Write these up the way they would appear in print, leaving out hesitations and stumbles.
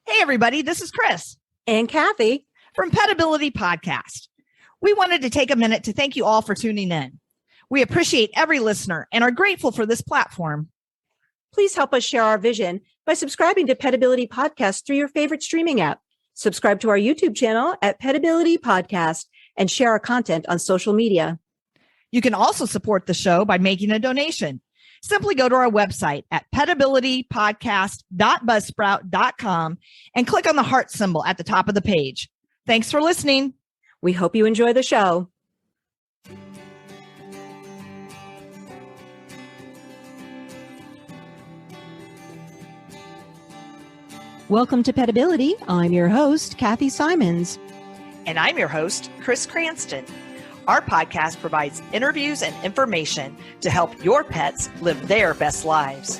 Hey, everybody, this is Chris and Kathy from PetAbility Podcast. We wanted to take a minute to thank you all for tuning in. We appreciate every listener and are grateful for this platform. Please help us share our vision by subscribing to PetAbility Podcast through your favorite streaming app. Subscribe to our YouTube channel at PetAbility Podcast and share our content on social media. You can also support the show by making a donation. Simply go to our website at petabilitypodcast.buzzsprout.com and click on the heart symbol at the top of the page. Thanks for listening. We hope you enjoy the show. Welcome to PetAbility. I'm your host, Kathy Simons. And I'm your host, Chris Cranston. Our podcast provides interviews and information to help your pets live their best lives.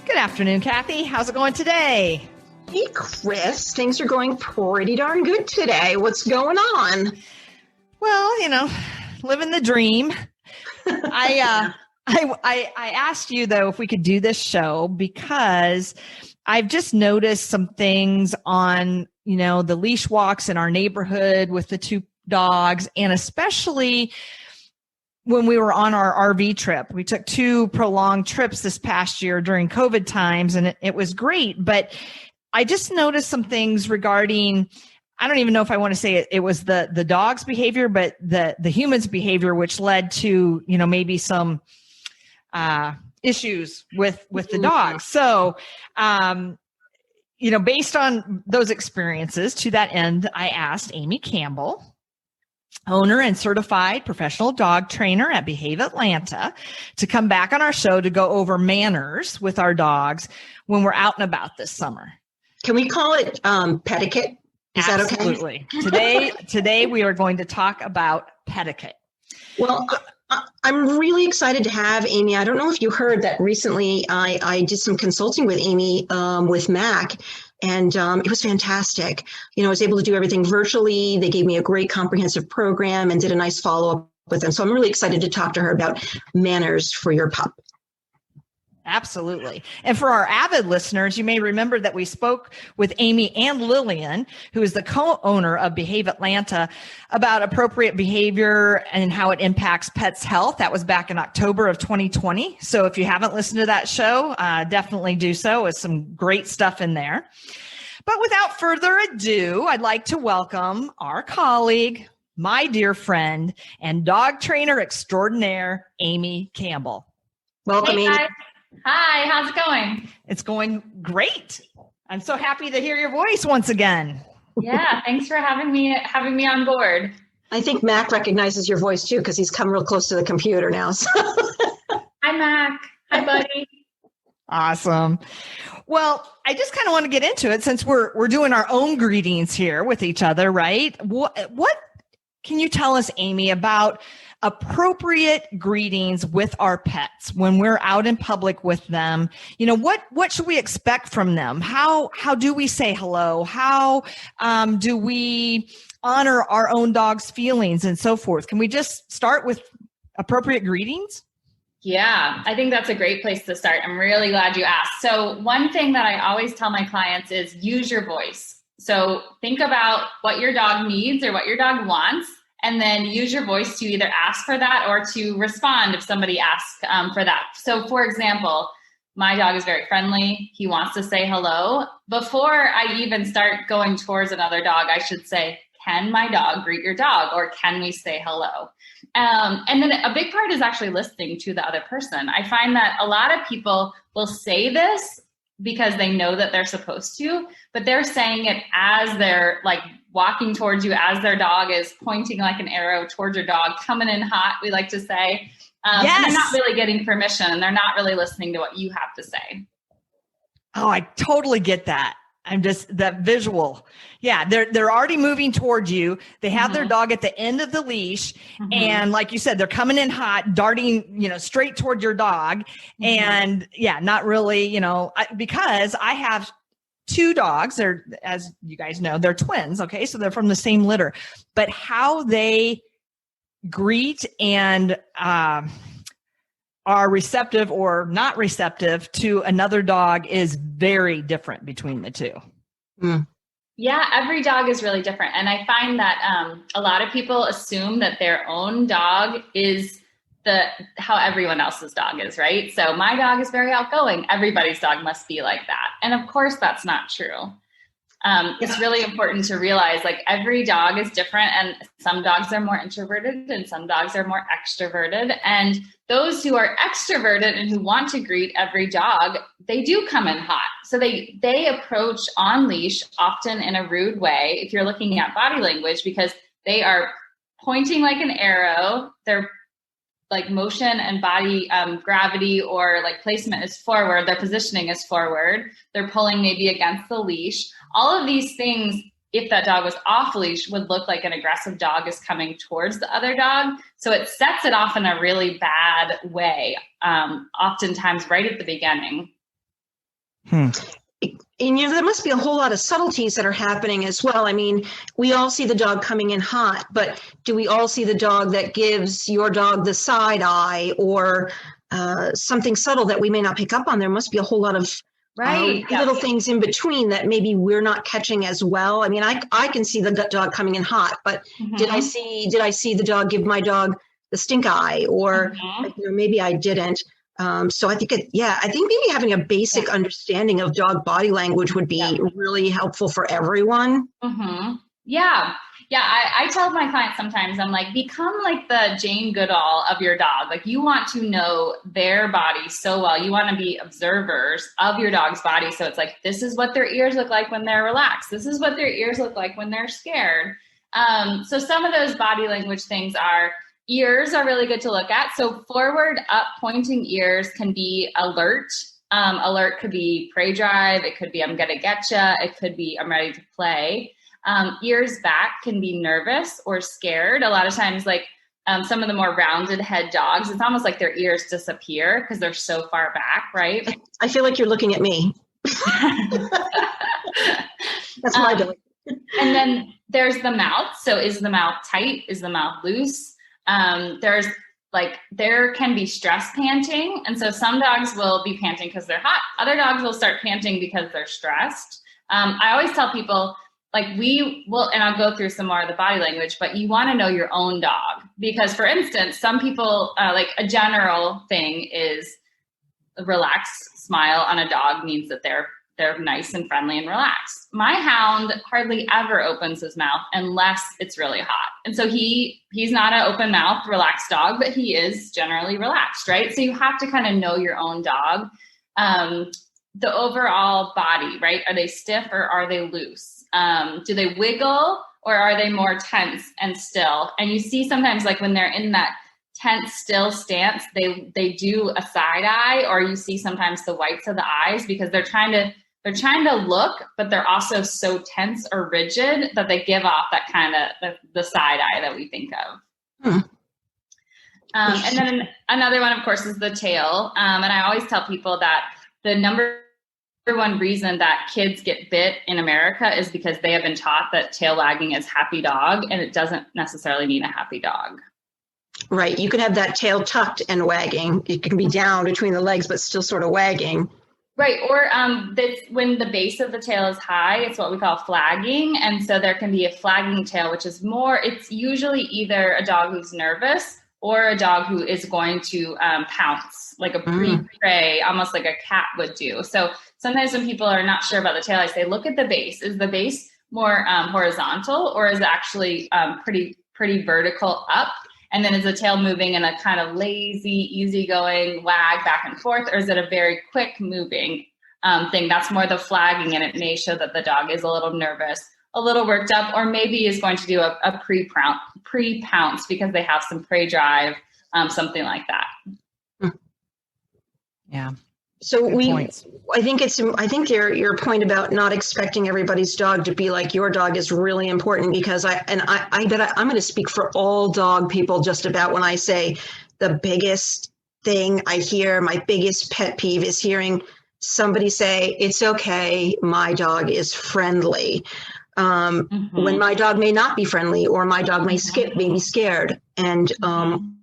Good afternoon, Kathy. How's it going today? Hey, Chris. Things are going pretty darn good today. What's going on? Well, living the dream. I asked you, though, if we could do this show because I've just noticed some things on, the leash walks in our neighborhood with the two dogs, and especially when we were on our RV trip. We took 2 prolonged trips this past year during COVID times, and it was great. But I just noticed some things regarding, I don't even know if I want to say it was the dog's behavior, but the human's behavior, which led to, maybe some issues with the dogs. So, based on those experiences, to that end, I asked Amy Campbell, owner and certified professional dog trainer at Behave Atlanta, to come back on our show to go over manners with our dogs when we're out and about this summer. Can we call it Petiquette? Is that okay? Absolutely. Today we are going to talk about Petiquette. Well, I'm really excited to have Amy. I don't know if you heard that recently I did some consulting with Amy with Mac, and it was fantastic. I was able to do everything virtually. They gave me a great comprehensive program and did a nice follow-up with them. So I'm really excited to talk to her about manners for your pup. Absolutely. And for our avid listeners, you may remember that we spoke with Amy and Lillian, who is the co-owner of Behave Atlanta, about appropriate behavior and how it impacts pets' health. That was back in October of 2020. So if you haven't listened to that show, definitely do so. It's some great stuff in there. But without further ado, I'd like to welcome our colleague, my dear friend, and dog trainer extraordinaire, Amy Campbell. Welcome, Hey, Amy. guys. Hi, how's it going? It's going great. I'm so happy to hear your voice once again. Yeah, thanks for having me on board. I think Mac recognizes your voice too because he's come real close to the computer now. So. Hi, Mac. Hi, buddy. Awesome. Well, I just kind of want to get into it since we're doing our own greetings here with each other, right? What can you tell us, Amy, about appropriate greetings with our pets when we're out in public with them? What should we expect from them? How do we say hello? How do we honor our own dog's feelings and so forth? Can we just start with appropriate greetings? Yeah, I think that's a great place to start. I'm really glad you asked. So one thing that I always tell my clients is use your voice. So think about what your dog needs or what your dog wants, and then use your voice to either ask for that or to respond if somebody asks for that. So for example, my dog is very friendly. He wants to say hello. Before I even start going towards another dog, I should say, can my dog greet your dog, or can we say hello? And then a big part is actually listening to the other person. I find that a lot of people will say this because they know that they're supposed to, but they're saying it as they're like walking towards you, as their dog is pointing like an arrow towards your dog, coming in hot, we like to say. Yes. And they're not really getting permission, and they're not really listening to what you have to say. Oh, I totally get that. I'm just that visual. Yeah, they're already moving towards you. They have their dog at the end of the leash, and like you said, they're coming in hot, darting, straight toward your dog. And yeah, not really, because I have 2 dogs. They're, as you guys know, they're twins. Okay, so they're from the same litter, but how they greet and are receptive or not receptive to another dog is very different between the two. Mm. Yeah, every dog is really different. And I find that a lot of people assume that their own dog is how everyone else's dog is, right? So my dog is very outgoing. Everybody's dog must be like that. And of course, that's not true. It's really important to realize like every dog is different, and some dogs are more introverted and some dogs are more extroverted. And those who are extroverted and who want to greet every dog, they do come in hot. So they approach on leash often in a rude way if you're looking at body language, because they are pointing like an arrow. Their like motion and body gravity or like placement is forward. Their positioning is forward. They're pulling maybe against the leash. All of these things, if that dog was off leash, would look like an aggressive dog is coming towards the other dog. So it sets it off in a really bad way, oftentimes right at the beginning. And there must be a whole lot of subtleties that are happening as well. I mean, we all see the dog coming in hot, but do we all see the dog that gives your dog the side eye or something subtle that we may not pick up on? There must be a whole lot of little things in between that maybe we're not catching as well. I mean, I can see the dog coming in hot, but did I see the dog give my dog the stink eye, or maybe I didn't. So I think maybe having a basic understanding of dog body language would be really helpful for everyone. I tell my clients sometimes, I'm like, become like the Jane Goodall of your dog. Like you want to know their body so well. You want to be observers of your dog's body. So it's like, this is what their ears look like when they're relaxed. This is what their ears look like when they're scared. So some of those body language things are, ears are really good to look at. So forward up pointing ears can be alert. Alert could be prey drive. It could be I'm gonna get ya. It could be I'm ready to play. Ears back can be nervous or scared. A lot of times, like some of the more rounded head dogs, it's almost like their ears disappear because they're so far back, right? I feel like you're looking at me. That's my dog. And then there's the mouth. So is the mouth tight? Is the mouth loose? There can be stress panting. And so some dogs will be panting because they're hot. Other dogs will start panting because they're stressed. I always tell people, like we will, and I'll go through some more of the body language, but you want to know your own dog. Because for instance, some people, like a general thing is a relaxed smile on a dog means that they're nice and friendly and relaxed. My hound hardly ever opens his mouth unless it's really hot. And so he's not an open mouth, relaxed dog, but he is generally relaxed, right? So you have to kind of know your own dog. The overall body, right? Are they stiff or are they loose? Do they wiggle or are they more tense and still? And you see sometimes like when they're in that tense, still stance, they do a side eye, or you see sometimes the whites of the eyes because they're trying to look, but they're also so tense or rigid that they give off that kind of the side eye that we think of. And then another one, of course, is the tail. And I always tell people that the number one reason that kids get bit in America is because they have been taught that tail wagging is happy dog, and it doesn't necessarily mean a happy dog. Right. You can have that tail tucked and wagging. It can be down between the legs, but still sort of wagging. Right. Or when the base of the tail is high, it's what we call flagging. And so there can be a flagging tail, which is it's usually either a dog who's nervous or a dog who is going to pounce, like a pre-prey, almost like a cat would do. So sometimes when people are not sure about the tail, I say, look at the base. Is the base more horizontal, or is it actually pretty vertical up? And then is the tail moving in a kind of lazy, easygoing wag back and forth, or is it a very quick moving thing? That's more the flagging, and it may show that the dog is a little nervous, a little worked up, or maybe is going to do a pre-pounce because they have some prey drive, something like that. Yeah. So I think your point about not expecting everybody's dog to be like your dog is really important, because I bet I'm going to speak for all dog people just about when I say the biggest thing I hear, my biggest pet peeve is hearing somebody say, it's okay, my dog is friendly. When my dog may not be friendly, or my dog may be scared. And,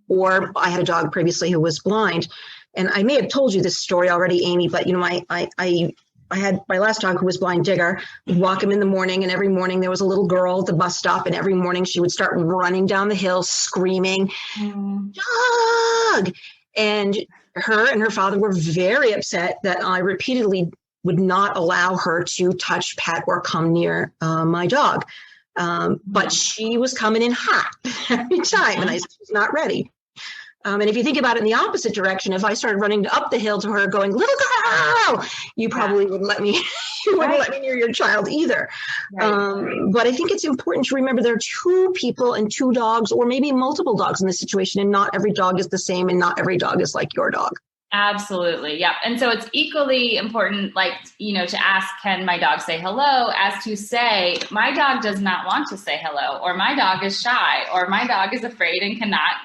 or I had a dog previously who was blind. And I may have told you this story already, Amy, but I I had my last dog who was blind Digger. We'd walk him in the morning, and every morning there was a little girl at the bus stop, and every morning she would start running down the hill screaming, dog! And her father were very upset that I repeatedly would not allow her to touch, pet, or come near my dog. But she was coming in hot every time, and I was not ready. And if you think about it in the opposite direction, if I started running up the hill to her going, little girl, you probably wouldn't let me, you wouldn't let me near your child either. Right. But I think it's important to remember there are two people and two dogs, or maybe multiple dogs in this situation, and not every dog is the same, and not every dog is like your dog. Absolutely. Yep. And so it's equally important, like, to ask, can my dog say hello, as to say, my dog does not want to say hello, or my dog is shy, or my dog is afraid and cannot,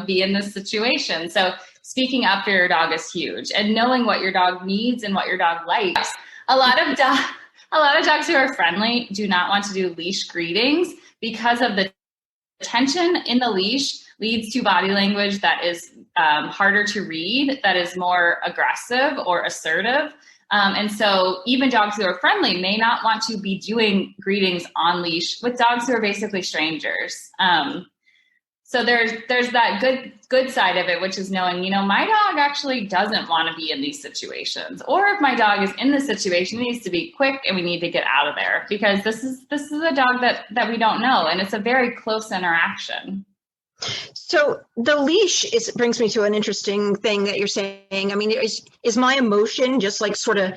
be in this situation. So speaking up for your dog is huge, and knowing what your dog needs and what your dog likes. A lot of dogs who are friendly do not want to do leash greetings because of the tension in the leash leads to body language that is harder to read, that is more aggressive or assertive. And so even dogs who are friendly may not want to be doing greetings on leash with dogs who are basically strangers. So there's that good side of it, which is knowing, my dog actually doesn't want to be in these situations. Or if my dog is in this situation, it needs to be quick and we need to get out of there, because this is a dog that we don't know. And it's a very close interaction. So the leash brings me to an interesting thing that you're saying. I mean, is my emotion just like sort of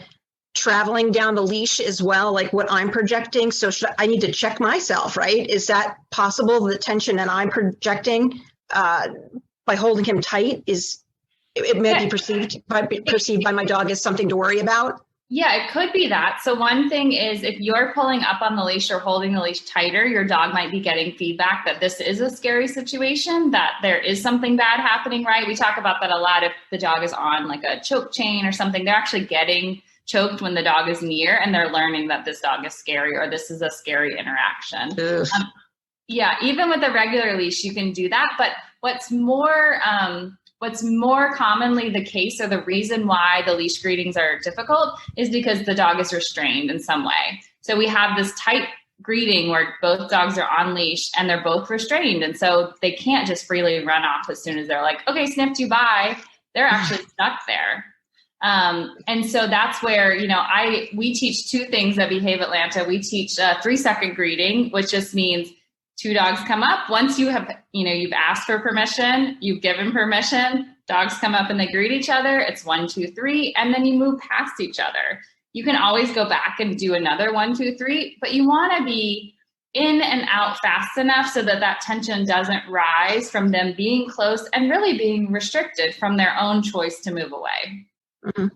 traveling down the leash as well, like what I'm projecting? So I need to check myself, right? Is that possible? The tension that I'm projecting by holding him tight it may be perceived by my dog as something to worry about? Yeah, it could be that. So one thing is, if you're pulling up on the leash or holding the leash tighter, your dog might be getting feedback that this is a scary situation, that there is something bad happening, right? We talk about that a lot. If the dog is on like a choke chain or something, they're actually getting choked when the dog is near, and they're learning that this dog is scary, or this is a scary interaction. Yeah, even with a regular leash, you can do that. But what's more commonly the case, or the reason why the leash greetings are difficult, is because the dog is restrained in some way. So we have this tight greeting where both dogs are on leash and they're both restrained. And so they can't just freely run off as soon as they're like, okay, sniffed you, bye. They're actually stuck there. And so that's where, we teach two things at Behave Atlanta. We teach a 3-second greeting, which just means two dogs come up. Once you have, you've asked for permission, you've given permission, dogs come up and they greet each other. It's 1, 2, 3, and then you move past each other. You can always go back and do another 1, 2, 3, but you want to be in and out fast enough so that tension doesn't rise from them being close and really being restricted from their own choice to move away. Mm-hmm.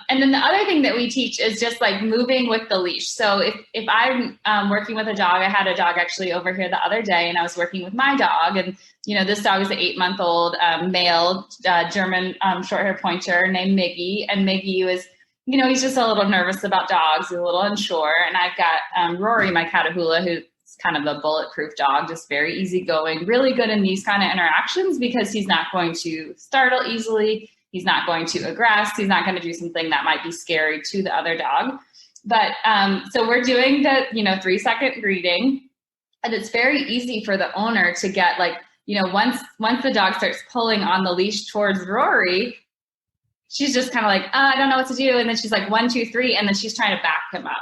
And then the other thing that we teach is just like moving with the leash. So if I'm working with a dog, I had a dog actually over here the other day, and I was working with my dog, and this dog is an 8-month-old male German short-hair pointer named Miggy, and Miggy was, he's just a little nervous about dogs, he's a little unsure, and I've got Rory, my Catahoula, who's kind of a bulletproof dog, just very easygoing, really good in these kind of interactions because he's not going to startle easily. He's not going to aggress. He's not going to do something that might be scary to the other dog. But so we're doing the 3-second greeting, and it's very easy for the owner to get once the dog starts pulling on the leash towards Rory, she's just kind of like, I don't know what to do. And then she's like 1, 2, 3, and then she's trying to back him up.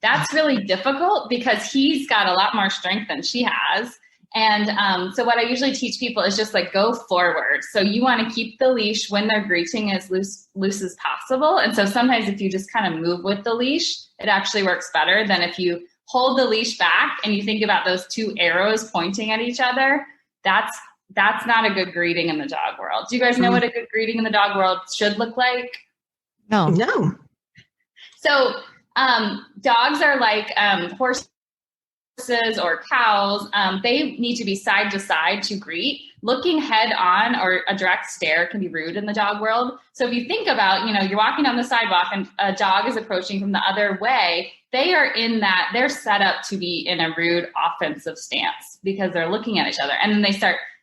That's really difficult because he's got a lot more strength than she has. And so what I usually teach people is just like go forward. So you want to keep the leash when they're greeting as loose as possible. And so sometimes if you just kind of move with the leash, it actually works better than if you hold the leash back and you think about those two arrows pointing at each other. That's not a good greeting in the dog world. Do you guys know what a good greeting in the dog world should look like? No. So dogs are like horses or cows. They need to be side to side to greet. Looking head on or a direct stare can be rude in the dog world. So if you think about, you're walking on the sidewalk and a dog is approaching from the other way, they're set up to be in a rude offensive stance because they're looking at each other. And then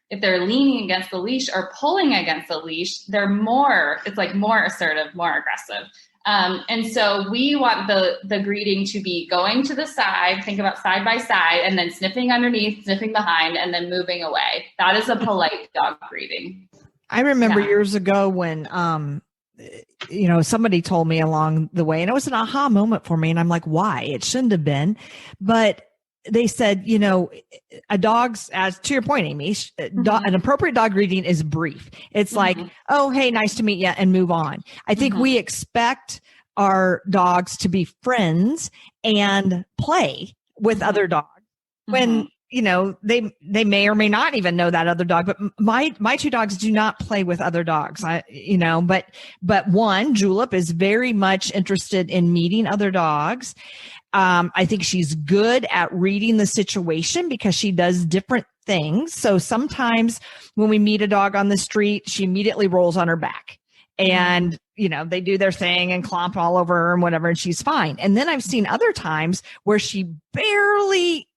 if they're leaning against the leash or pulling against the leash, it's like more assertive, more aggressive. And so we want the greeting to be going to the side, think about side by side, and then sniffing underneath, sniffing behind, and then moving away. That is a polite dog greeting. I remember years ago when, somebody told me along the way, and it was an aha moment for me. And I'm like, why? It shouldn't have been. But they said, a dog's, as to your point, Amy, an appropriate dog greeting is brief. It's like, oh, hey, nice to meet you, and move on. I think we expect our dogs to be friends and play with other dogs when, they may or may not even know that other dog. But my two dogs do not play with other dogs. But one, Julep, is very much interested in meeting other dogs. I think she's good at reading the situation because she does different things. So sometimes when we meet a dog on the street, she immediately rolls on her back and, they do their thing and clomp all over her and whatever, and she's fine. And then I've seen other times where she barely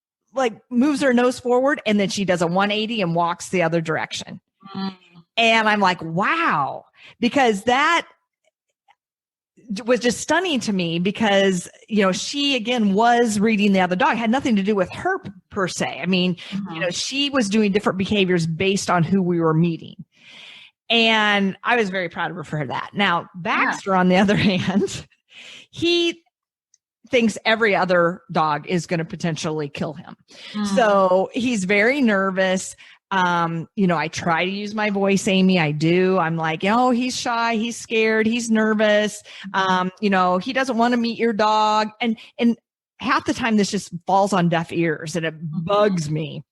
moves her nose forward and then she does a 180 and walks the other direction. And I'm like, wow, because that was just stunning to me because, she again was reading the other dog. It had nothing to do with her per se. I mean, she was doing different behaviors based on who we were meeting. And I was very proud of her for that. Now, Baxter, on the other hand, he thinks every other dog is going to potentially kill him. So he's very nervous. I try to use my voice, Amy. I do. I'm like, he's shy. He's scared. He's nervous. He doesn't want to meet your dog. And half the time this just falls on deaf ears and it bugs me.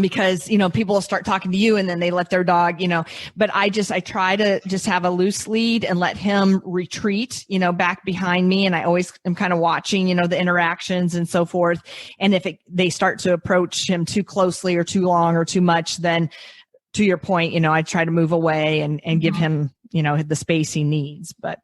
Because, people will start talking to you and then they let their dog, but I try to just have a loose lead and let him retreat, back behind me. And I always am kind of watching, the interactions and so forth. And if they start to approach him too closely or too long or too much, then to your point, I try to move away and give him, the space he needs. But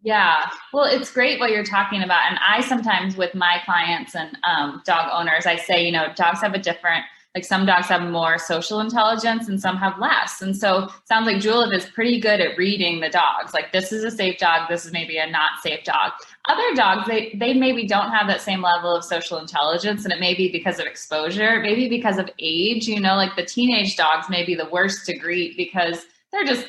yeah, well, it's great what you're talking about. And I sometimes with my clients and dog owners, I say, dogs have a different, some dogs have more social intelligence and some have less. And so it sounds like Julep is pretty good at reading the dogs. This is a safe dog. This is maybe a not safe dog. Other dogs, they maybe don't have that same level of social intelligence. And it may be because of exposure, maybe because of age, the teenage dogs may be the worst to greet because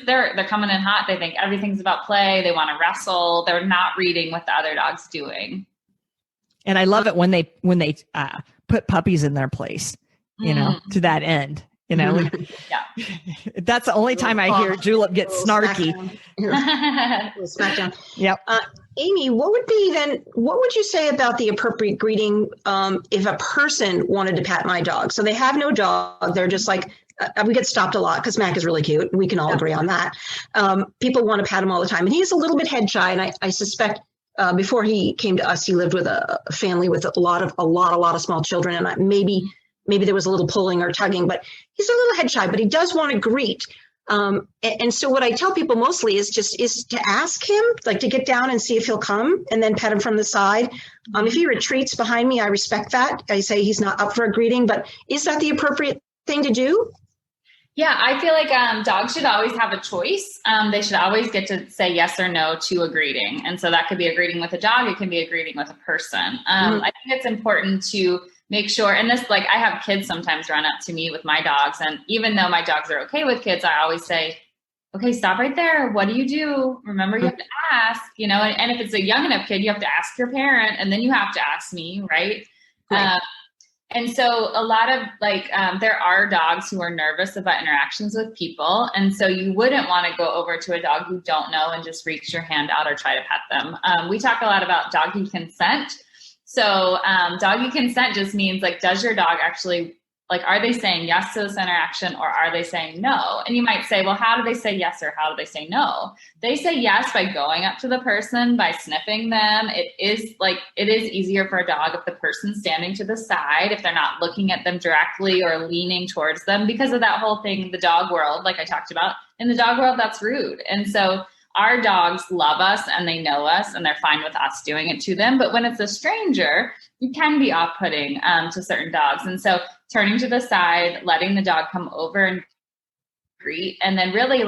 they're coming in hot. They think everything's about play. They want to wrestle. They're not reading what the other dog's doing. And I love it when they put puppies in their place, to that end, Yeah. That's the only time I hear Julep get snarky. Smackdown. Yep. Amy, what would you say about the appropriate greeting if a person wanted to pat my dog? So they have no dog. They're just like, we get stopped a lot because Mac is really cute. We can all agree on that. People want to pat him all the time. And he's a little bit head shy. And I suspect before he came to us, he lived with a family with a lot of small children. And maybe there was a little pulling or tugging, but he's a little head shy, but he does want to greet. And so what I tell people mostly is to ask him, to get down and see if he'll come and then pet him from the side. If he retreats behind me, I respect that. I say he's not up for a greeting, but is that the appropriate thing to do? Yeah, I feel like dogs should always have a choice. They should always get to say yes or no to a greeting. And so that could be a greeting with a dog. It can be a greeting with a person. I think it's important to make sure, and this, I have kids sometimes run up to me with my dogs. And even though my dogs are okay with kids, I always say, okay, stop right there. What do you do? Remember, you have to ask, and if it's a young enough kid, you have to ask your parent and then you have to ask me, right? And so a lot of there are dogs who are nervous about interactions with people. And so you wouldn't want to go over to a dog you don't know and just reach your hand out or try to pet them. We talk a lot about doggy consent. So doggy consent just means does your dog actually, are they saying yes to this interaction or are they saying no? And you might say, well, how do they say yes or how do they say no? They say yes by going up to the person, by sniffing them. It is easier for a dog if the person's standing to the side, if they're not looking at them directly or leaning towards them because of that whole thing, the dog world, like I talked about. In the dog world, that's rude. And so our dogs love us and they know us and they're fine with us doing it to them. But when it's a stranger, it can be off-putting to certain dogs. And so turning to the side, letting the dog come over and greet, and then really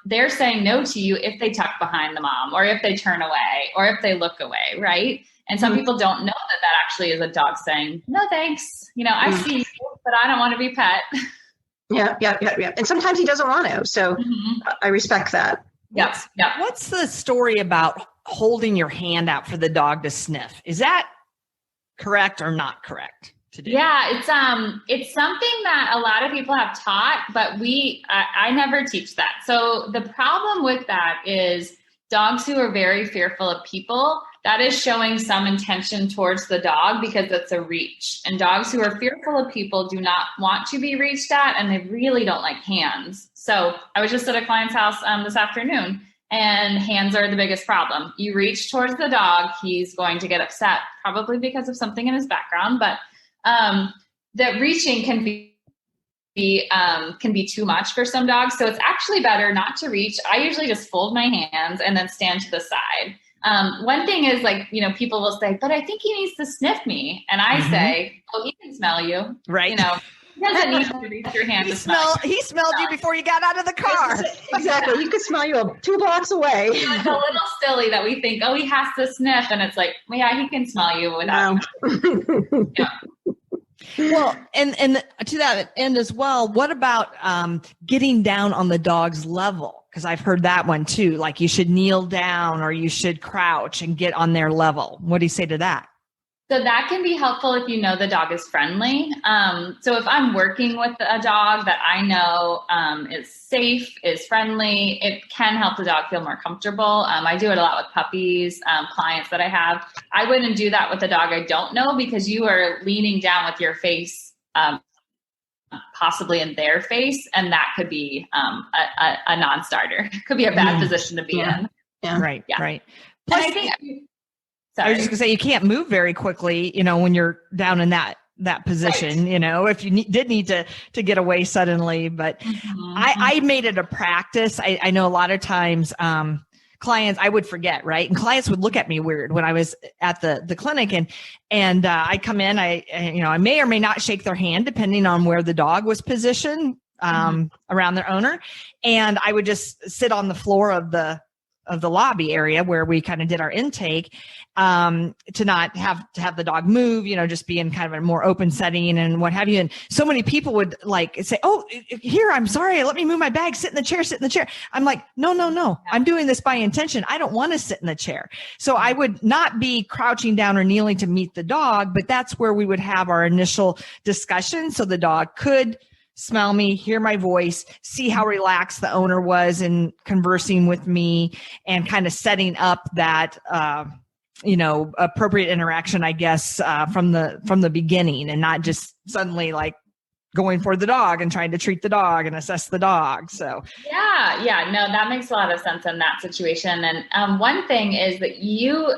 they're saying no to you if they tuck behind the mom or if they turn away or if they look away, right? And some people don't know that actually is a dog saying, no, thanks. I see you, but I don't want to be pet. Yeah. And sometimes he doesn't want to. So I respect that. Yep. What's the story about holding your hand out for the dog to sniff? Is that correct or not correct to do? Yeah, it's something that a lot of people have taught, but I never teach that. So the problem with that is dogs who are very fearful of people, that is showing some intention towards the dog because it's a reach. And dogs who are fearful of people do not want to be reached at, and they really don't like hands. So I was just at a client's house this afternoon, and hands are the biggest problem. You reach towards the dog, he's going to get upset, probably because of something in his background, but that reaching can be too much for some dogs. So it's actually better not to reach. I usually just fold my hands and then stand to the side. One thing is people will say, but I think he needs to sniff me. And I say, oh, he can smell you. Right. He doesn't need to reach your hand to smell you. He smelled you before you got out of the car. Exactly. He could smell you 2 blocks away. It's a little silly that we think, oh, he has to sniff. And it's like, well, yeah, he can smell you without. Yeah. Well, and to that end as well, what about getting down on the dog's level? Because I've heard that one too. Like you should kneel down or you should crouch and get on their level. What do you say to that? So that can be helpful if you know the dog is friendly. So if I'm working with a dog that I know is safe, is friendly, it can help the dog feel more comfortable. I do it a lot with puppies, clients that I have. I wouldn't do that with a dog I don't know because you are leaning down with your face possibly in their face, and that could be a non-starter. It could be a bad position to be in. Yeah. Right. Plus, I think... I was just gonna say, you can't move very quickly, when you're down in that position, right. If you did need to get away suddenly, but I made it a practice. I know a lot of times, clients, I would forget, right? And clients would look at me weird when I was at the clinic and I come in, I may or may not shake their hand depending on where the dog was positioned, around their owner. And I would just sit on the floor of the lobby area where we kind of did our intake, to not have to have the dog move, just be in kind of a more open setting and what have you. And so many people would say, oh, here, I'm sorry. Let me move my bag. Sit in the chair. I'm like, no. I'm doing this by intention. I don't want to sit in the chair. So I would not be crouching down or kneeling to meet the dog, but that's where we would have our initial discussion. So the dog could smell me, hear my voice, see how relaxed the owner was in conversing with me and kind of setting up that, appropriate interaction, I guess, from the beginning and not just suddenly going for the dog and trying to treat the dog and assess the dog. So no, that makes a lot of sense in that situation. And one thing is that you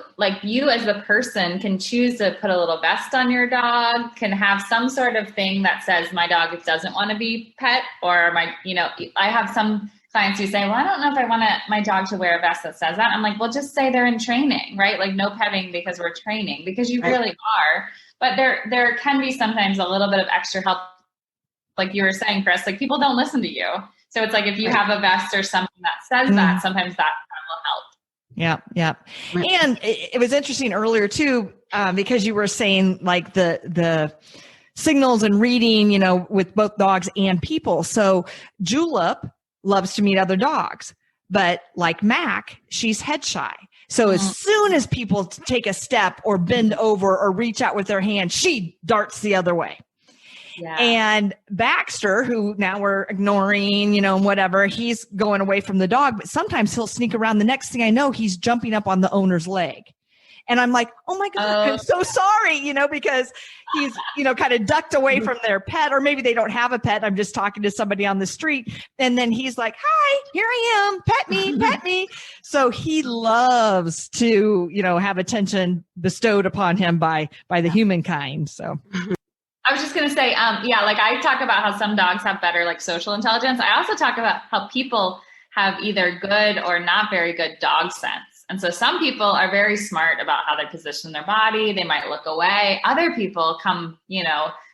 as the person can choose to put a little vest on your dog, can have some sort of thing that says my dog doesn't want to be pet, or I have some clients who say, well, I don't know if I want my dog to wear a vest that says that. I'm like, well, just say they're in training, right? Like no petting because we're training, because you really are. But there can be sometimes a little bit of extra help. Like you were saying, Chris, people don't listen to you. So it's like if you have a vest or something that says that, sometimes that will help. Yeah. And it was interesting earlier too, because you were saying the signals and reading, with both dogs and people. So Julep loves to meet other dogs, but like Mac, she's head shy. So as soon as people take a step or bend over or reach out with their hand, she darts the other way. Yeah. And Baxter, who now we're ignoring, whatever, he's going away from the dog, but sometimes he'll sneak around. The next thing I know, he's jumping up on the owner's leg. And I'm like, oh my God, I'm so sorry, because he's, kind of ducked away from their pet, or maybe they don't have a pet. I'm just talking to somebody on the street. And then he's like, hi, here I am. Pet me. So he loves to, have attention bestowed upon him by the humankind. So. I was just going to say, I talk about how some dogs have better social intelligence. I also talk about how people have either good or not very good dog sense. And so some people are very smart about how they position their body. They might look away. Other people come,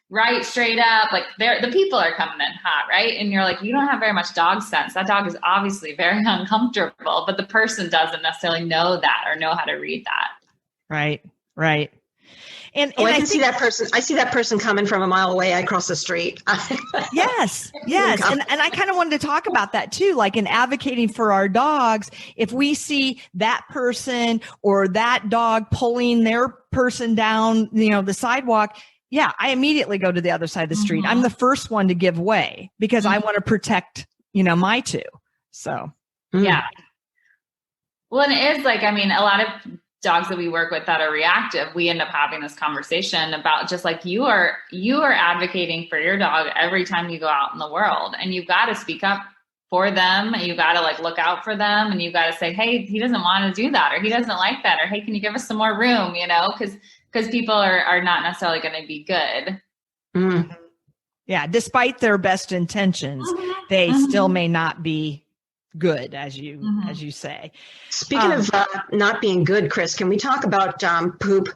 right straight up, like the people are coming in hot, right? And you're like, you don't have very much dog sense. That dog is obviously very uncomfortable, but the person doesn't necessarily know that or know how to read that. Right. Right. And I see that person. I see that person coming from a mile away. I cross the street. Yes. And I kind of wanted to talk about that too, like in advocating for our dogs. If we see that person or that dog pulling their person down, the sidewalk, yeah, I immediately go to the other side of the street. I'm the first one to give way because I want to protect, my two. So, yeah. Well, and it is like, I mean, a lot of dogs that we work with that are reactive, we end up having this conversation about just like you are advocating for your dog every time you go out in the world, and you've got to speak up for them, and you got to like look out for them, and you got to say, hey, he doesn't want to do that, or he doesn't like that, or hey, can you give us some more room, because people are not necessarily going to be good. Mm-hmm. Yeah, despite their best intentions, they still may not be good, as you say. Speaking of not being good, Chris, can we talk about poop?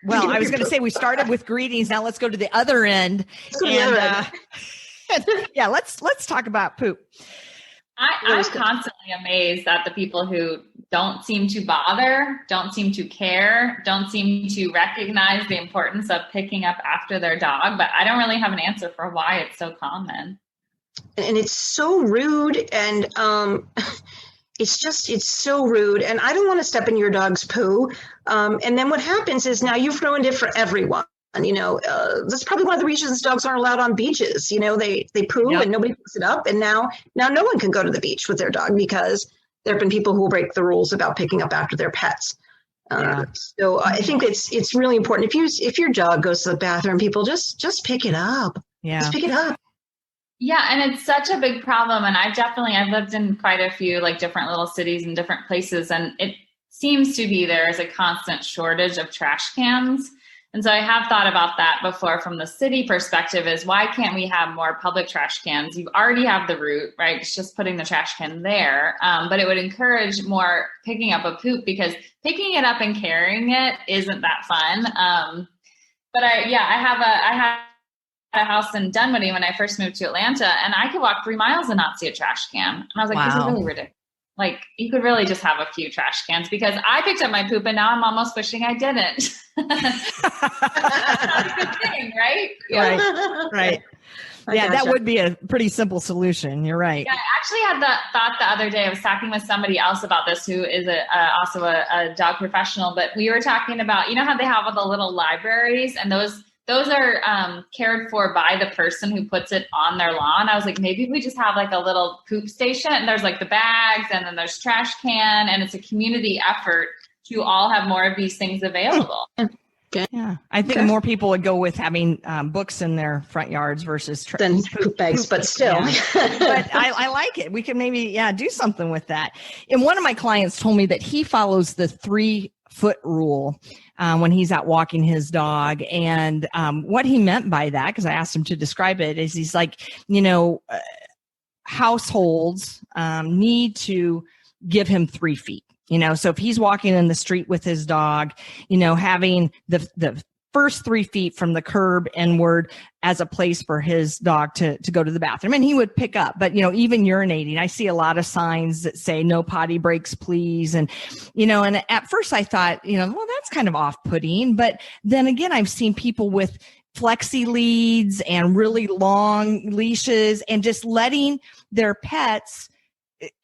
Well, I was going to say we started with greetings. Now let's go to the other end. Yeah, let's talk about poop. I'm constantly amazed at the people who don't seem to bother, don't seem to care, don't seem to recognize the importance of picking up after their dog. But I don't really have an answer for why it's so common. And it's so rude, and it's so rude, and I don't want to step in your dog's poo. And then what happens is now you've ruined it for everyone. That's probably one of the reasons dogs aren't allowed on beaches. They poo and nobody picks it up, and now no one can go to the beach with their dog because there have been people who will break the rules about picking up after their pets. So I think it's really important if your dog goes to the bathroom, people just pick it up. Yeah, just pick it up. Yeah. And it's such a big problem. And I've lived in quite a few like different little cities and different places. And it seems to be there is a constant shortage of trash cans. And so I have thought about that before from the city perspective is why can't we have more public trash cans? You already have the route, right? It's just putting the trash can there. But it would encourage more picking up a poop because picking it up and carrying it isn't that fun. But I have a house in Dunwoody when I first moved to Atlanta, and I could walk 3 miles and not see a trash can. And I was like, This is really ridiculous. Like, you could really just have a few trash cans because I picked up my poop and now I'm almost wishing I didn't. That's not a good thing, right? Right. Yeah, that would be a pretty simple solution. You're right. Yeah, I actually had the thought the other day. I was talking with somebody else about this who is also a dog professional, but we were talking about, how they have all the little libraries, and those are cared for by the person who puts it on their lawn. I was like, maybe we just have like a little poop station, and there's like the bags, and then there's trash can, and it's a community effort to all have more of these things available. Yeah, I think more people would go with having books in their front yards versus than poop bags, but still. Yeah. But I like it. We can maybe do something with that. And one of my clients told me that he follows the 3-foot rule when he's out walking his dog. And what he meant by that, because I asked him to describe it, is he's like, households need to give him 3 feet. So if he's walking in the street with his dog, having the first 3 feet from the curb inward as a place for his dog to go to the bathroom, and he would pick up. But, even urinating, I see a lot of signs that say no potty breaks, please. And, and at first I thought, well, that's kind of off-putting. But then again, I've seen people with flexi leads and really long leashes and just letting their pets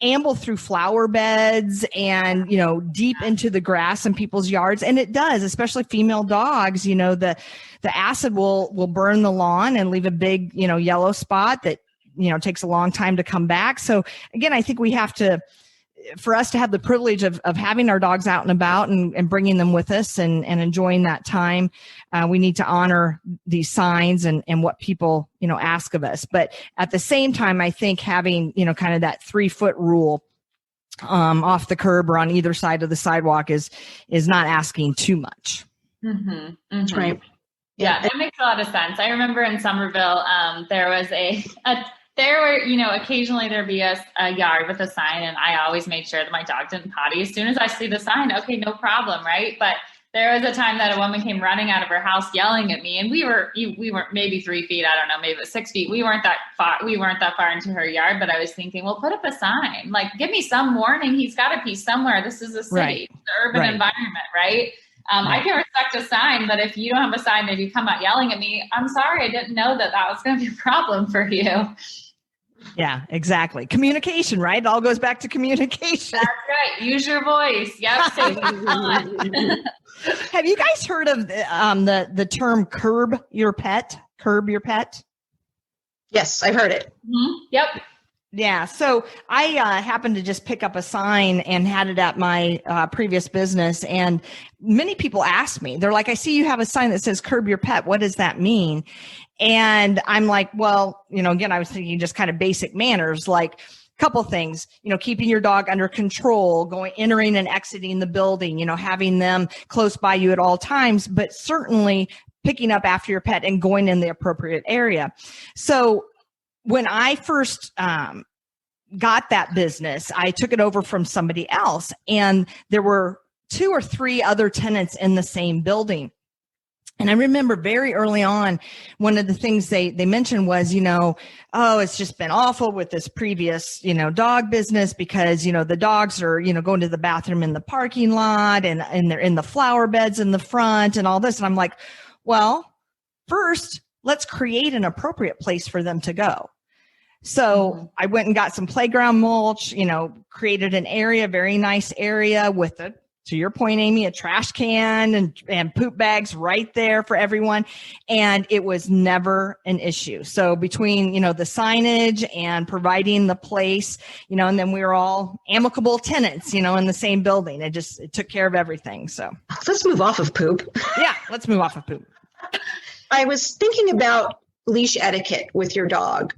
amble through flower beds and, deep into the grass in people's yards. And it does, especially female dogs, the acid will burn the lawn and leave a big, yellow spot that, takes a long time to come back. So again, I think we have to, for us to have the privilege of having our dogs out and about and bringing them with us and enjoying that time, we need to honor these signs and what people, ask of us. But at the same time, I think having, kind of that 3-foot rule off the curb or on either side of the sidewalk is not asking too much. Mm-hmm. That's right. Yeah, that makes a lot of sense. I remember in Somerville, there was there were, occasionally there'd be a yard with a sign, and I always made sure that my dog didn't potty. As soon as I see the sign, okay, no problem, right? But There was a time that a woman came running out of her house yelling at me, and we were maybe 3 feet. I don't know, maybe 6 feet. We weren't that far into her yard, but I was thinking, well, put up a sign, like give me some warning. He's got to pee somewhere. This is a city, Right. It's an urban environment, right? I can respect a sign, but if you don't have a sign and you come out yelling at me, I'm sorry, I didn't know that was going to be a problem for you. Yeah, exactly. Communication, right? It all goes back to communication. That's right. Use your voice. Yep. Have you guys heard of the term curb your pet? Curb your pet? Yes, I've heard it. Mm-hmm. Yep. Yeah. So I happened to just pick up a sign and had it at my previous business. And many people ask me, they're like, I see you have a sign that says curb your pet. What does that mean? And I'm like, well, again, I was thinking just kind of basic manners, like a couple things, keeping your dog under control, entering and exiting the building, having them close by you at all times, but certainly picking up after your pet and going in the appropriate area. So when I first got that business, I took it over from somebody else, and there were 2 or 3 other tenants in the same building. And I remember very early on, one of the things they mentioned was, oh, it's just been awful with this previous, dog business because, the dogs are, going to the bathroom in the parking lot and they're in the flower beds in the front and all this. And I'm like, well, first, let's create an appropriate place for them to go. So I went and got some playground mulch, created an area, very nice area with to your point, Amy, a trash can and poop bags right there for everyone. And it was never an issue. So between, the signage and providing the place, and then we were all amicable tenants, in the same building. It took care of everything. So let's move off of poop. Yeah, let's move off of poop. I was thinking about leash etiquette with your dog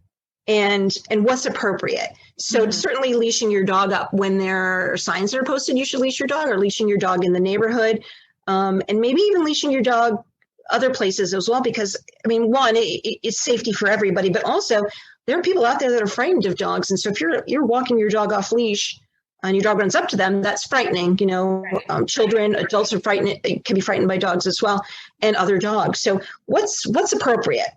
and what's appropriate. So certainly leashing your dog up when there are signs that are posted, you should leash your dog, or leashing your dog in the neighborhood, and maybe even leashing your dog other places as well, because one, it's safety for everybody, but also there are people out there that are frightened of dogs. And so if you're walking your dog off leash and your dog runs up to them, that's frightening. Children, adults are frightened, can be frightened by dogs as well, and other dogs. So what's appropriate?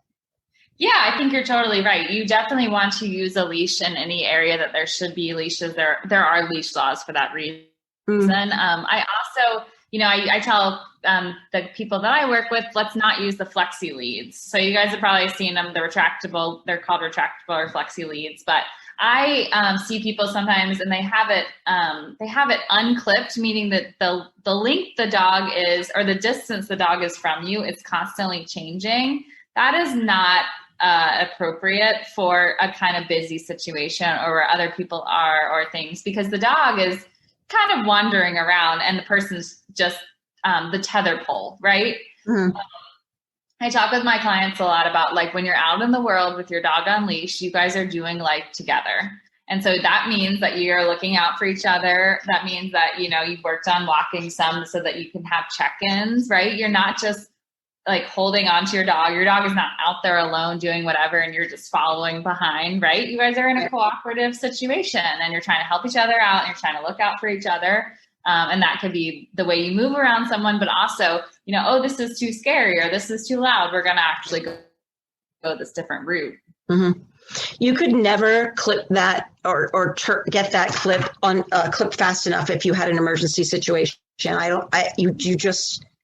Yeah, I think you're totally right. You definitely want to use a leash in any area that there should be leashes. There are leash laws for that reason. I also, I tell the people that I work with, let's not use the flexi leads. So you guys have probably seen them, they're retractable, they're called retractable or flexi leads, but I see people sometimes and they have it unclipped, meaning that the length the dog is, or the distance the dog is from you, it's constantly changing. That is not appropriate for a kind of busy situation or where other people are or things, because the dog is kind of wandering around and the person's just the tether pole, right? Mm-hmm. I talk with my clients a lot about, like, when you're out in the world with your dog on leash, you guys are doing life together. And so that means that you're looking out for each other. That means that, you've worked on walking some so that you can have check-ins, right? You're not just like holding on to your dog. Your dog is not out there alone doing whatever and you're just following behind, right? You guys are in a cooperative situation and you're trying to help each other out and you're trying to look out for each other. And that could be the way you move around someone, but also, oh, this is too scary or this is too loud. We're going to actually go this different route. Mm-hmm. You could never clip that or get that clip on clip fast enough if you had an emergency situation.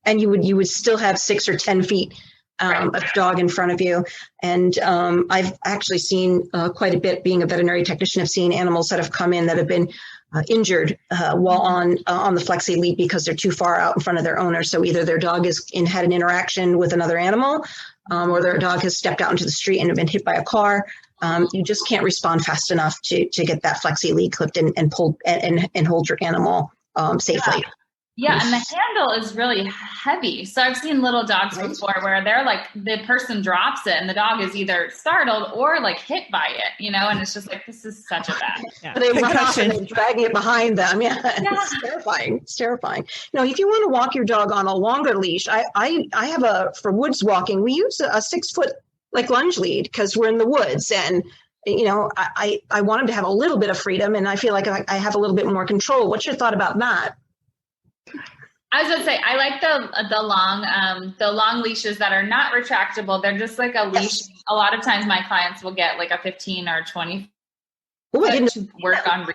You would still have 6 or 10 feet of dog in front of you. And I've actually seen quite a bit, being a veterinary technician. I've seen animals that have come in that have been injured while on the flexi lead because they're too far out in front of their owner. So either their dog had an interaction with another animal, or their dog has stepped out into the street and have been hit by a car. You just can't respond fast enough to get that flexi lead clipped and pulled and hold your animal safely. Yeah, and the handle is really heavy. So I've seen little dogs before where they're like, the person drops it and the dog is either startled or like hit by it, and it's just like, this is such a bad. Yeah. They run off and they're dragging it behind them. Yeah, it's terrifying. It's terrifying. If you want to walk your dog on a longer leash, I have for woods walking, we use a 6-foot like lunge lead because we're in the woods and I want him to have a little bit of freedom and I feel like I have a little bit more control. What's your thought about that? I was going to say, I like the long leashes that are not retractable. They're just like a leash. Yes. A lot of times my clients will get like a 15 or 20 Oh, I didn't to work on recall.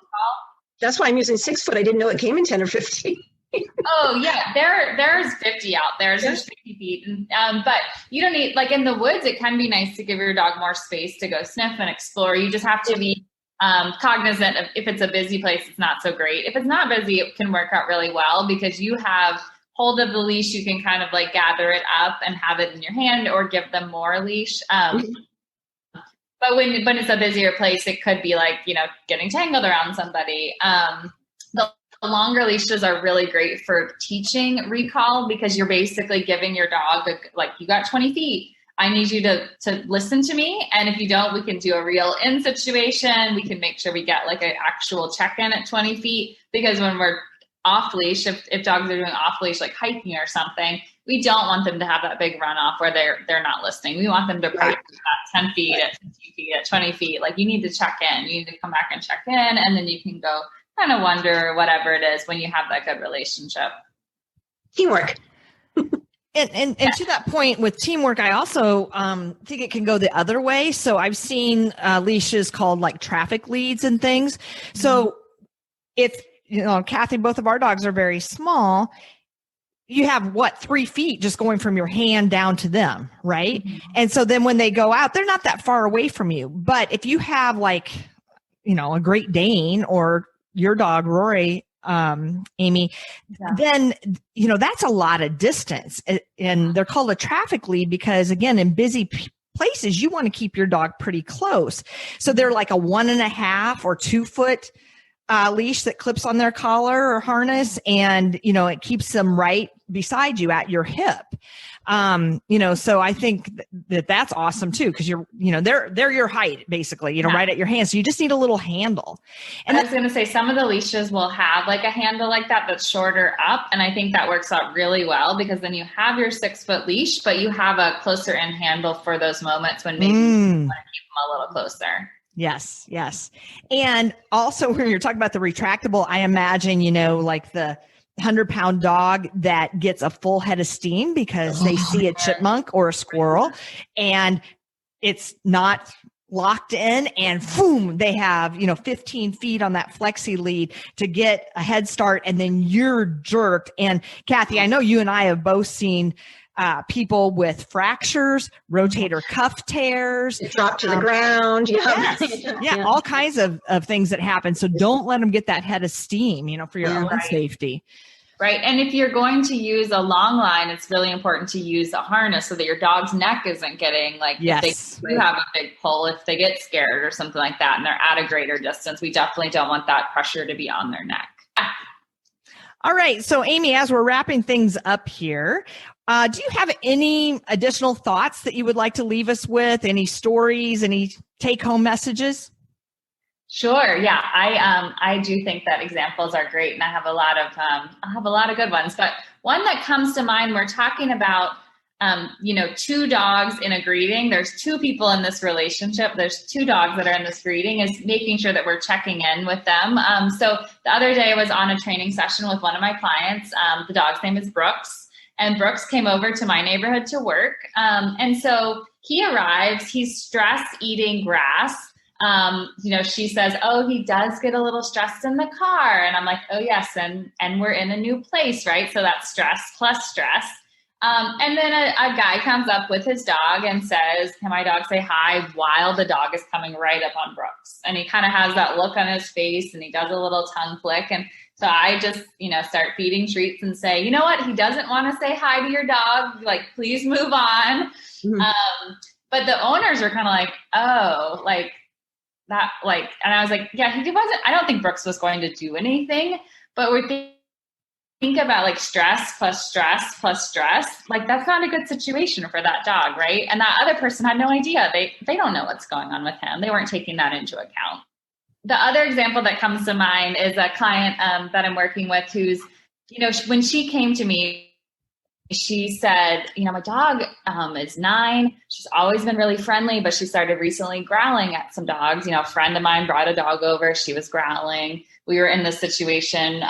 That's why I'm using 6 foot. I didn't know it came in 10 or 15. Oh yeah, there's 50 out there. There's 50 feet, but you don't need, like in the woods. It can be nice to give your dog more space to go sniff and explore. You just have to be cognizant of, if it's a busy place, it's not so great. If it's not busy, it can work out really well because you have hold of the leash. You can kind of like gather it up and have it in your hand, or give them more leash. But when it's a busier place, it could be like, getting tangled around somebody. The longer leashes are really great for teaching recall, because you're basically giving your dog, like, you got 20 feet. I need you to listen to me. And if you don't, we can do a reel in situation. We can make sure we get like an actual check-in at 20 feet, because when we're off leash, if dogs are doing off leash, like hiking or something, we don't want them to have that big runoff where they're not listening. We want them to practice that 10 feet, at 15 feet, at 20 feet. Like, you need to check in, you need to come back and check in, and then you can go kind of wonder whatever it is when you have that good relationship. Teamwork. And to that point with teamwork, I also think it can go the other way. So I've seen leashes called like traffic leads and things. So if, Kathy, both of our dogs are very small. You have 3 feet just going from your hand down to them, right? Mm-hmm. And so then when they go out, they're not that far away from you. But if you have like, a Great Dane, or your dog, Rory, Amy, then, that's a lot of distance. And they're called a traffic lead because, again, in busy places, you want to keep your dog pretty close. So they're like a 1.5 or 2 foot leash that clips on their collar or harness. And, it keeps them right beside you at your hip. So I think that's awesome too, because they're your height basically, right at your hand. So you just need a little handle. And I was going to say, some of the leashes will have like a handle like that that's shorter up. And I think that works out really well, because then you have your 6 foot leash, but you have a closer in handle for those moments when maybe you want to keep them a little closer. Yes. Yes. And also when you're talking about the retractable, I imagine, like the 100-pound dog that gets a full head of steam because they see a chipmunk or a squirrel and it's not locked in, and boom, they have, 15 feet on that flexi lead to get a head start, and then you're jerked. And Kathy, I know you and I have both seen people with fractures, rotator cuff tears, drop to the ground. Yeah, all kinds of things that happen. So don't let them get that head of steam, for your own safety. Right. And if you're going to use a long line, it's really important to use a harness so that your dog's neck isn't getting if they do have a big pull, if they get scared or something like that and they're at a greater distance, we definitely don't want that pressure to be on their neck. All right. So Amy, as we're wrapping things up here, do you have any additional thoughts that you would like to leave us with? Any stories, any take-home messages? Sure. Yeah. I do think that examples are great, and I have a lot of good ones, but one that comes to mind, we're talking about, 2 dogs in a greeting. There's 2 people in this relationship. There's 2 dogs that are in this greeting, is making sure that we're checking in with them. So the other day I was on a training session with one of my clients. The dog's name is Brooks, and Brooks came over to my neighborhood to work. And so he arrives, he's stressed eating grass. She says, oh, he does get a little stressed in the car. And I'm like, oh yes. And we're in a new place, right? So that's stress plus stress. And then a guy comes up with his dog and says, can my dog say hi, while the dog is coming right up on Brooks? And he kind of has that look on his face and he does a little tongue flick. And so I just, start feeding treats and say, you know what? He doesn't want to say hi to your dog. Like, please move on. Mm-hmm. But the owners are kind of like, oh, that, and I was like, yeah, he wasn't, I don't think Brooks was going to do anything, but we're think about stress plus stress plus stress. That's not a good situation for that dog. Right. And that other person had no idea. They don't know what's going on with him. They weren't taking that into account. The other example that comes to mind is a client that I'm working with who's, when she came to me, she said, my dog is 9. She's always been really friendly, but she started recently growling at some dogs. A friend of mine brought a dog over. She was growling. We were in this situation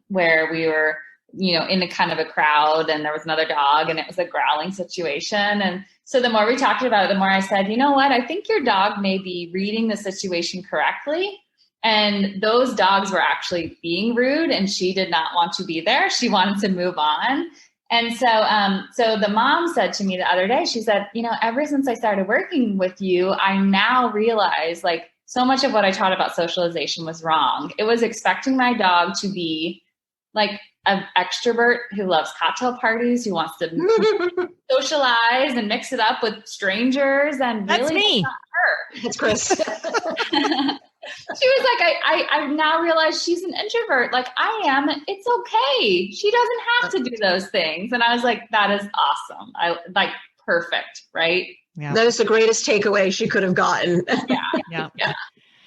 where we were in a kind of a crowd, and there was another dog, and it was a growling situation. And so the more we talked about it, the more I said, you know what, I think your dog may be reading the situation correctly. And those dogs were actually being rude, and she did not want to be there. She wanted to move on. And so the mom said to me the other day, she said, ever since I started working with you, I now realize like so much of what I taught about socialization was wrong. It was expecting my dog to be like an extrovert who loves cocktail parties, who wants to socialize and mix it up with strangers. And that's really, me. not her. That's Chris. She was like, I now realize she's an introvert. Like I am. It's okay. She doesn't have to do those things. And I was like, that is awesome. I like perfect. Right. Yeah. That is the greatest takeaway she could have gotten.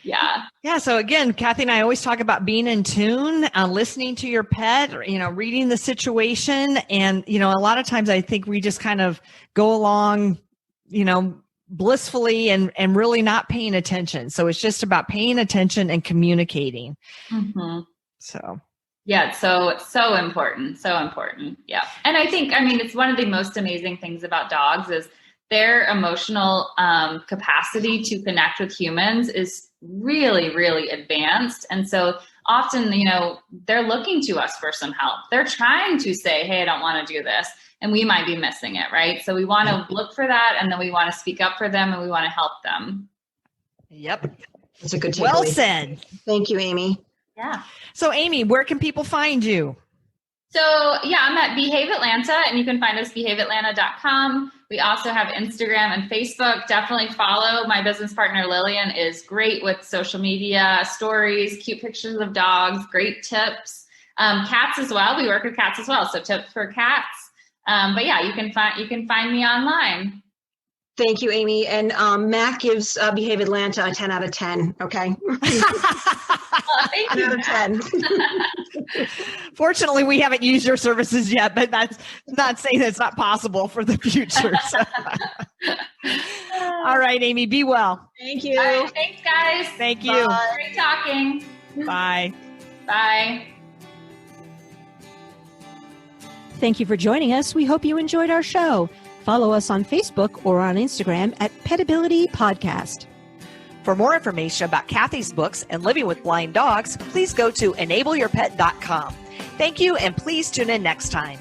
Yeah. So again, Kathy and I always talk about being in tune, listening to your pet, reading the situation. And, a lot of times I think we just kind of go along, blissfully and really not paying attention. So it's just about paying attention and communicating. Mm-hmm. So. Yeah, so important. So important. Yeah. And I think, it's one of the most amazing things about dogs is their emotional capacity to connect with humans is really, really advanced. And so often, they're looking to us for some help. They're trying to say, hey, I don't want to do this. And we might be missing it, right? So we want to look for that, and then we want to speak up for them, and we want to help them. Yep. That's a good takeaway. Well said. Thank you, Amy. Yeah. So Amy, where can people find you? So I'm at Behave Atlanta, and you can find us behaveatlanta.com. We also have Instagram and Facebook. Definitely follow. My business partner, Lillian, is great with social media, stories, cute pictures of dogs, great tips. Cats as well. We work with cats as well. So tips for cats. But yeah, you can find me online. Thank you, Amy. And Mac gives Behave Atlanta a 10 out of 10. Okay. Thank you. 10 out of 10. Fortunately, we haven't used your services yet, but that's not saying it's not possible for the future. So. All right, Amy, be well. Thank you. All right, thanks, guys. Thank you. Bye. Great talking. Bye. Bye. Thank you for joining us. We hope you enjoyed our show. Follow us on Facebook or on Instagram at PetAbility Podcast. For more information about Kathy's books and living with blind dogs, please go to enableyourpet.com. Thank you, and please tune in next time.